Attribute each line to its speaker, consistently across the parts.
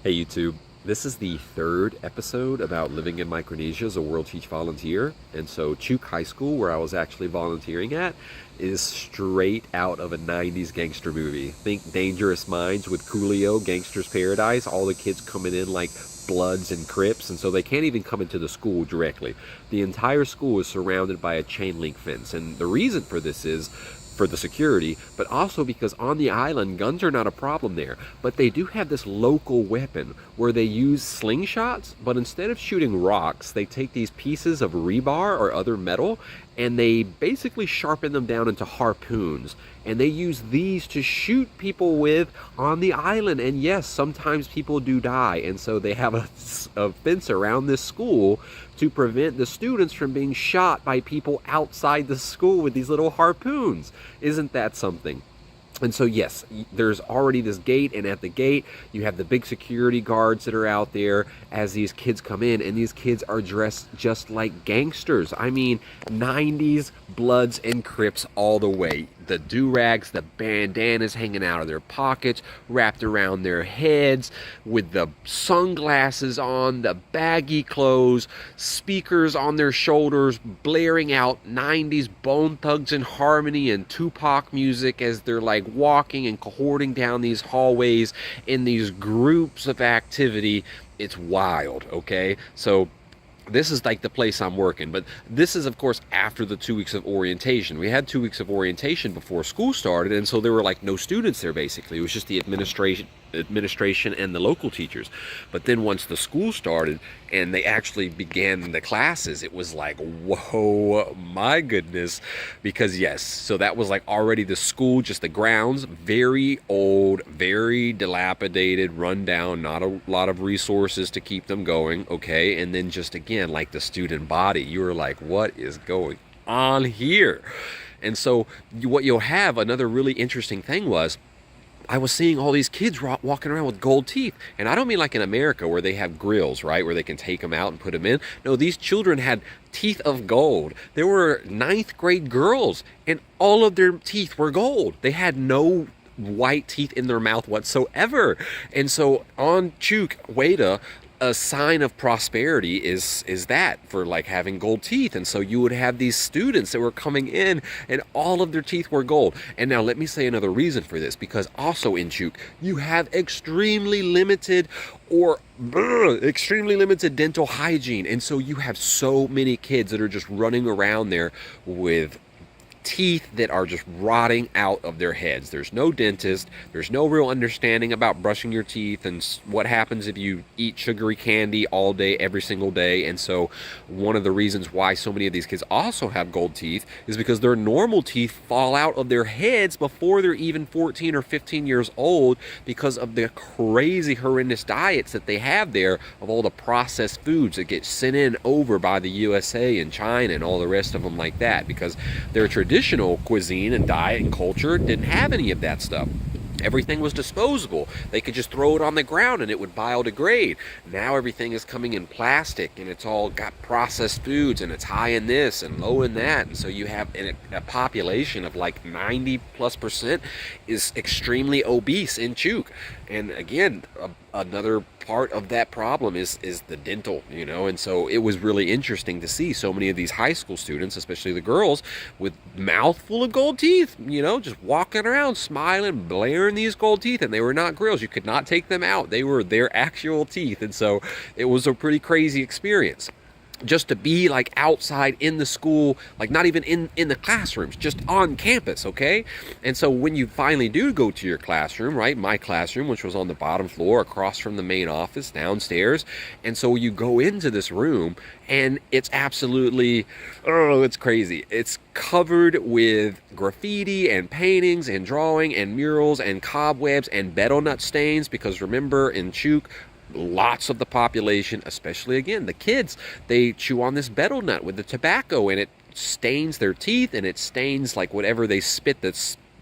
Speaker 1: Hey YouTube, this is the third episode about living in Micronesia as a World Teach volunteer. And so Chuuk High School, where I was actually volunteering at, is straight out of a 90s gangster movie. Think Dangerous Minds with Coolio, Gangster's Paradise, all the kids coming in like Bloods and Crips, and so they can't even come into the school directly. The entire school is surrounded by a chain link fence, and the reason for this is for the security, but also because on the island, guns are not a problem there. But they do have this local weapon where they use slingshots, but instead of shooting rocks, they take these pieces of rebar or other metal and they basically sharpen them down into harpoons. And they use these to shoot people with on the island. And yes, sometimes people do die. And so they have a fence around this school to prevent the students from being shot by people outside the school with these little harpoons. Isn't that something? And so yes, there's already this gate, and at the gate you have the big security guards that are out there as these kids come in, and these kids are dressed just like gangsters. I mean, 90s Bloods and Crips all the way. The do-rags, the bandanas hanging out of their pockets, wrapped around their heads, with the sunglasses on, the baggy clothes, speakers on their shoulders, blaring out 90s Bone Thugs and Harmony and Tupac music as they're like walking and cohorting down these hallways in these groups of activity. It's wild, okay? So this is like the place I'm working, but this is of course after the 2 weeks of orientation. We had 2 weeks of orientation before school started, and so there were like no students there basically. It was just the administration and the local teachers. But then once the school started and they actually began the classes, it was like, whoa, my goodness. Because yes, so that was like already the school, just the grounds, very old, very dilapidated, run down, not a lot of resources to keep them going, okay? And then just again, like the student body, you were like, what is going on here? And so what you'll have, another really interesting thing was, I was seeing all these kids walking around with gold teeth. And I don't mean like in America where they have grills, right? Where they can take them out and put them in. No, these children had teeth of gold. There were ninth grade girls and all of their teeth were gold. They had no white teeth in their mouth whatsoever. And so on Chuuk, Weta, a sign of prosperity is that for like having gold teeth. And so you would have these students that were coming in and all of their teeth were gold. And now let me say another reason for this, because also in Chuuk you have extremely limited dental hygiene. And so you have so many kids that are just running around there with teeth that are just rotting out of their heads. There's no dentist. There's no real understanding about brushing your teeth and what happens if you eat sugary candy all day, every single day. And so one of the reasons why so many of these kids also have gold teeth is because their normal teeth fall out of their heads before they're even 14 or 15 years old, because of the crazy, horrendous diets that they have there of all the processed foods that get sent in over by the USA and China and all the rest of them like that, because their traditional cuisine and diet and culture didn't have any of that stuff. Everything was disposable. They could just throw it on the ground and it would biodegrade. Now everything is coming in plastic and it's all got processed foods and it's high in this and low in that. And so you have a population of like 90+% is extremely obese in Chuuk. And again, another part of that problem is the dental, you know. And so it was really interesting to see so many of these high school students, especially the girls, with mouth full of gold teeth, you know, just walking around smiling, blaring these gold teeth. And they were not grills. You could not take them out. They were their actual teeth. And so it was a pretty crazy experience just to be like outside in the school, like not even in the classrooms, just on campus, okay? And so when you finally do go to your classroom, right, my classroom, which was on the bottom floor across from the main office downstairs, and so you go into this room and it's absolutely, oh, it's crazy. It's covered with graffiti and paintings and drawing and murals and cobwebs and betel nut stains, because remember in Chuuk, lots of the population, especially again the kids, they chew on this betel nut with the tobacco, and it stains their teeth and it stains like whatever they spit the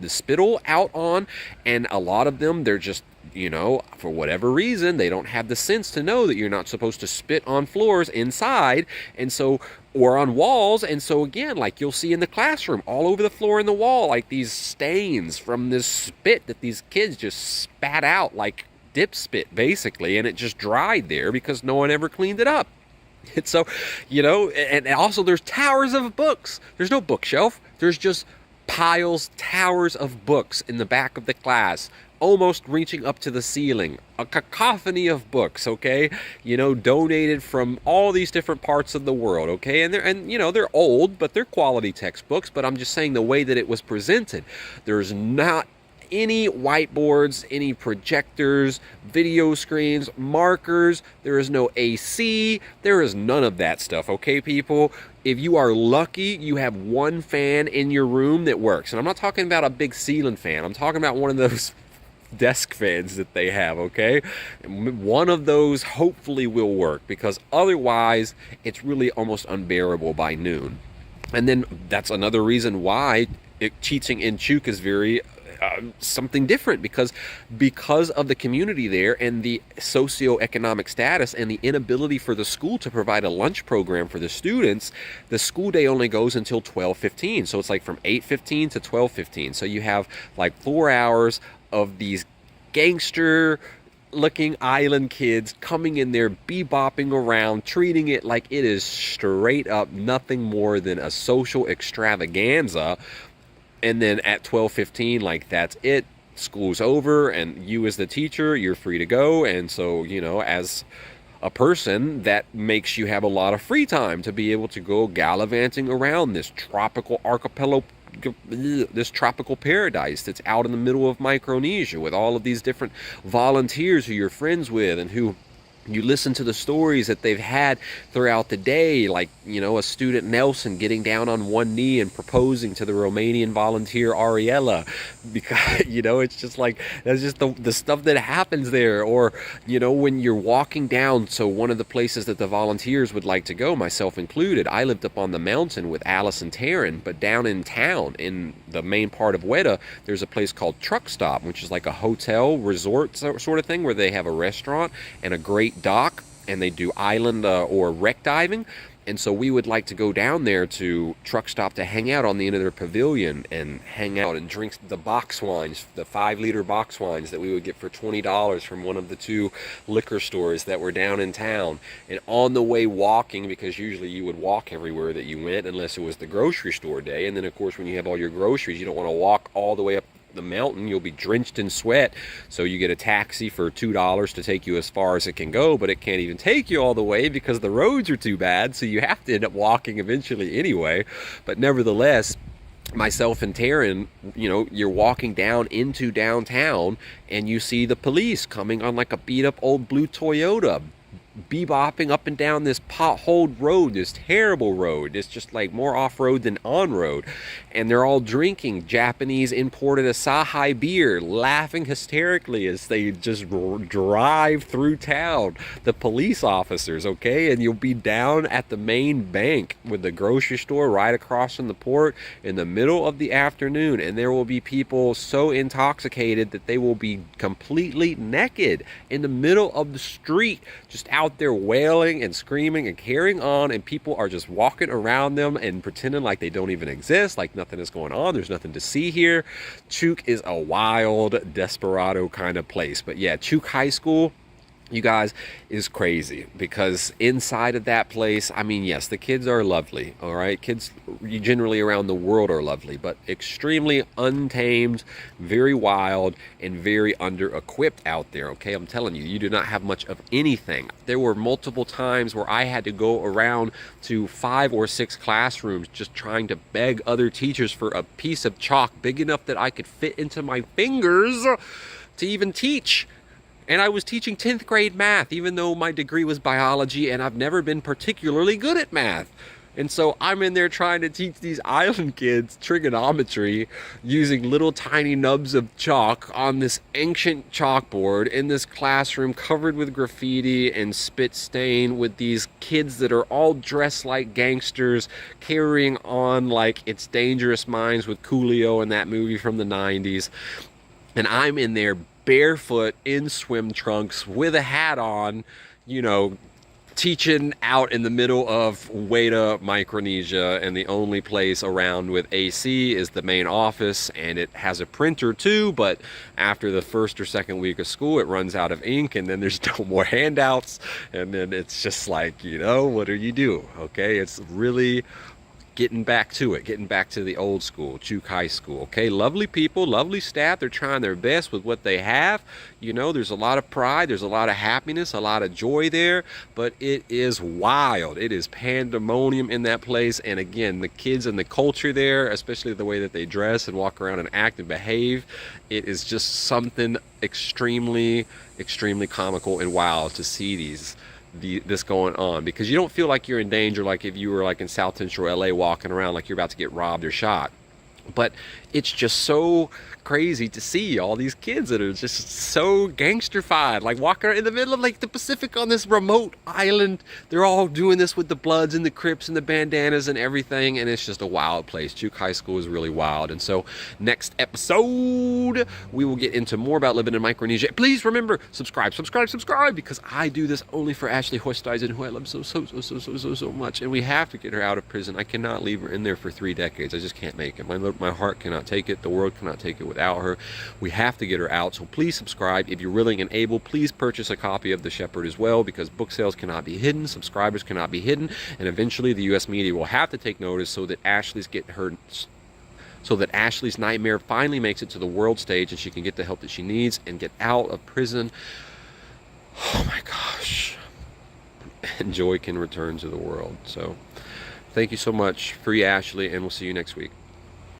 Speaker 1: spittle out on. And a lot of them, they're just, you know, for whatever reason, they don't have the sense to know that you're not supposed to spit on floors inside, and so, or on walls. And so again, like you'll see in the classroom all over the floor and the wall, like these stains from this spit that these kids just spat out like dip spit basically, and it just dried there because no one ever cleaned it up. And so, and also there's towers of books. There's no bookshelf. There's just towers of books in the back of the class, almost reaching up to the ceiling. A cacophony of books, okay? Donated from all these different parts of the world, okay? And they're old, but they're quality textbooks. But I'm just saying the way that it was presented. There's not any whiteboards, any projectors, video screens, markers. There is no AC. There is none of that stuff, okay, people? If you are lucky, you have one fan in your room that works. And I'm not talking about a big ceiling fan. I'm talking about one of those desk fans that they have, okay? One of those hopefully will work, because otherwise it's really almost unbearable by noon. And then that's another reason why teaching in Chuuk is very something different, because of the community there and the socioeconomic status and the inability for the school to provide a lunch program for the students. The school day only goes until 12:15, so it's like from 8:15 to 12:15. So you have like 4 hours of these gangster looking island kids coming in there, bebopping around, treating it like it is straight up nothing more than a social extravaganza. And then at 12:15, like, that's it. School's over, and you as the teacher, you're free to go. And so, as a person, that makes you have a lot of free time to be able to go gallivanting around this tropical archipelago, this tropical paradise that's out in the middle of Micronesia, with all of these different volunteers who you're friends with and who you listen to the stories that they've had throughout the day, like, a student Nelson getting down on one knee and proposing to the Romanian volunteer Ariella, because, it's just like, that's just the stuff that happens there. Or, when you're walking down, so one of the places that the volunteers would like to go, myself included, I lived up on the mountain with Alice and Taryn, but down in town, in the main part of Weno, there's a place called Truck Stop, which is like a hotel resort sort of thing, where they have a restaurant and a great dock, and they do island or wreck diving. And so we would like to go down there to Truck Stop to hang out on the end of their pavilion and hang out and drink the box wines, the 5-liter box wines that we would get for $20 from one of the 2 liquor stores that were down in town. And on the way walking, because usually you would walk everywhere that you went unless it was the grocery store day. And then, of course, when you have all your groceries, you don't want to walk all the way up the mountain. You'll be drenched in sweat, so you get a taxi for $2 to take you as far as it can go, but it can't even take you all the way because the roads are too bad, so you have to end up walking eventually anyway. But nevertheless, myself and Taryn, you're walking down into downtown and you see the police coming on like a beat up old blue Toyota, bebopping up and down this potholed road, this terrible road. It's just like more off-road than on-road. And they're all drinking Japanese imported Asahi beer, laughing hysterically as they just drive through town, the police officers, okay? And you'll be down at the main bank with the grocery store right across from the port in the middle of the afternoon, and there will be people so intoxicated that they will be completely naked in the middle of the street, just out there wailing and screaming and carrying on, and people are just walking around them and pretending like they don't even exist, like nothing is going on, there's nothing to see here. Chuuk is a wild, desperado kind of place. But yeah, Chuuk High School, you guys, is crazy, because inside of that place, I mean, yes, the kids are lovely, all right? Kids generally around the world are lovely, but extremely untamed, very wild, and very under-equipped out there, okay? I'm telling you, you do not have much of anything. There were multiple times where I had to go around to 5 or 6 classrooms just trying to beg other teachers for a piece of chalk big enough that I could fit into my fingers to even teach. And I was teaching 10th grade math, even though my degree was biology, and I've never been particularly good at math. And so I'm in there trying to teach these island kids trigonometry using little tiny nubs of chalk on this ancient chalkboard in this classroom covered with graffiti and spit stain, with these kids that are all dressed like gangsters, carrying on like it's Dangerous Minds with Coolio in that movie from the 90s. And I'm in there barefoot in swim trunks with a hat on, teaching out in the middle of Weno, Micronesia, and the only place around with AC is the main office, and it has a printer too, but after the first or second week of school it runs out of ink, and then there's no more handouts, and then it's just like, you know, what do you do? Okay, it's really getting back to it, getting back to the old school, Chuuk High School. Okay, lovely people, lovely staff. They're trying their best with what they have. You know, there's a lot of pride, there's a lot of happiness, a lot of joy there, but it is wild. It is pandemonium in that place. And again, the kids and the culture there, especially the way that they dress and walk around and act and behave, it is just something extremely, extremely comical and wild to see this going on, because you don't feel like you're in danger like if you were like in South Central LA walking around like you're about to get robbed or shot. But it's just so crazy to see all these kids that are just so gangsterified, like walking around in the middle of like the Pacific on this remote island. They're all doing this with the Bloods and the Crips and the bandanas and everything, and it's just a wild place. Chuuk High School is really wild. And so next episode we will get into more about living in Micronesia. Please remember, subscribe, because I do this only for Ashley Oosthuizen, who I love so much, and we have to get her out of prison. I cannot leave her in there for 3 decades. I just can't make it. My heart cannot take it. The world cannot take it without her. We have to get her out. So please subscribe. If you're willing and able, please purchase a copy of The Shepherd as well, because book sales cannot be hidden, subscribers cannot be hidden, and eventually the U.S. media will have to take notice so that Ashley's nightmare finally makes it to the world stage and she can get the help that she needs and get out of prison. Oh my gosh. And joy can return to the world. So thank you so much. Free Ashley, and we'll see you next week.